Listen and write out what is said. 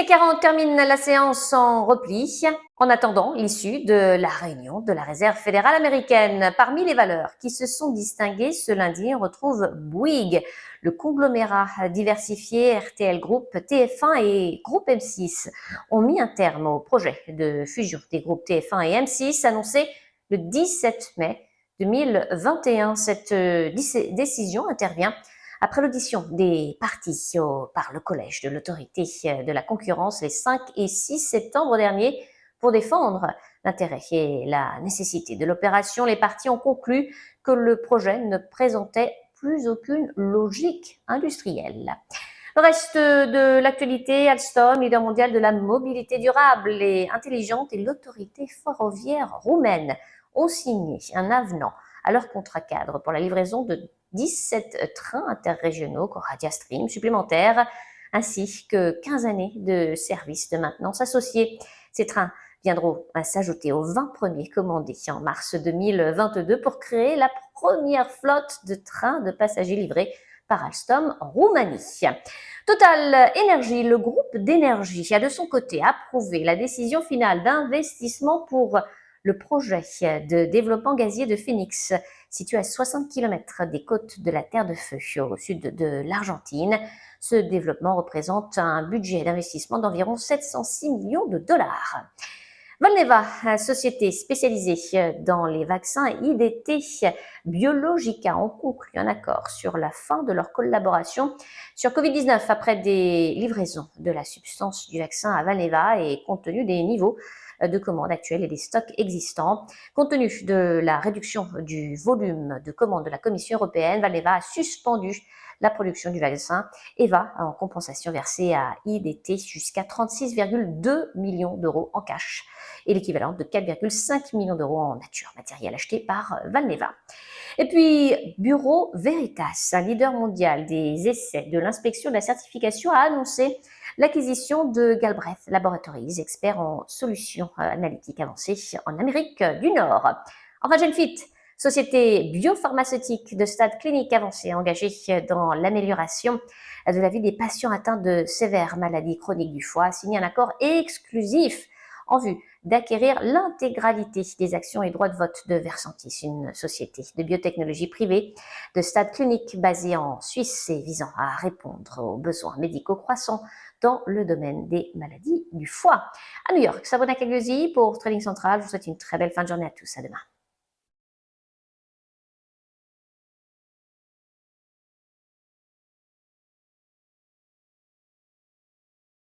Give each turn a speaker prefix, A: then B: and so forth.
A: CAC 40 termine la séance en repli en attendant l'issue de la réunion de la Réserve fédérale américaine. Parmi les valeurs qui se sont distinguées ce lundi, on retrouve Bouygues, le conglomérat diversifié RTL Group, TF1 et Groupe M6 ont mis un terme au projet de fusion des groupes TF1 et M6 annoncé le 17 mai 2021. Cette décision intervient après l'audition des parties par le collège de l'autorité de la concurrence les 5 et 6 septembre dernier pour défendre l'intérêt et la nécessité de l'opération, les parties ont conclu que le projet ne présentait plus aucune logique industrielle. Le reste de l'actualité, Alstom, leader mondial de la mobilité durable et intelligente, et l'autorité ferroviaire roumaine ont signé un avenant à leur contrat cadre pour la livraison de 17 trains interrégionaux Coradia Stream supplémentaires, ainsi que 15 années de service de maintenance associés. Ces trains viendront s'ajouter aux 20 premiers commandés en mars 2022 pour créer la première flotte de trains de passagers livrés par Alstom en Roumanie. Total Energy, le groupe d'énergie, a de son côté approuvé la décision finale d'investissement pour le projet de développement gazier de Phoenix, situé à 60 km des côtes de la Terre de Feu, au sud de l'Argentine. Ce développement représente un budget d'investissement d'environ 706 millions de dollars. Valneva, société spécialisée dans les vaccins, et IDT Biologica ont conclu un accord sur la fin de leur collaboration sur Covid-19 après des livraisons de la substance du vaccin à Valneva et compte tenu des niveaux de commandes actuelles et des stocks existants. Compte tenu de la réduction du volume de commandes de la Commission européenne, Valneva a suspendu la production du vaccin et va en compensation verser à IDT jusqu'à 36,2 millions d'euros en cash et l'équivalent de 4,5 millions d'euros en nature matérielle acheté par Valneva. Et puis, Bureau Veritas, un leader mondial des essais de l'inspection de la certification, a annoncé l'acquisition de Galbraith Laboratories, expert en solutions analytiques avancées en Amérique du Nord. Enfin, Genfit, société biopharmaceutique de stade clinique avancé engagée dans l'amélioration de la vie des patients atteints de sévères maladies chroniques du foie, a signé un accord exclusif en vue d'acquérir l'intégralité des actions et droits de vote de Versantis, une société de biotechnologie privée de stade clinique basée en Suisse et visant à répondre aux besoins médicaux croissants dans le domaine des maladies du foie. À New York, Sabrina Cagliosi pour Trading Central. Je vous souhaite une très belle fin de journée à tous. À demain.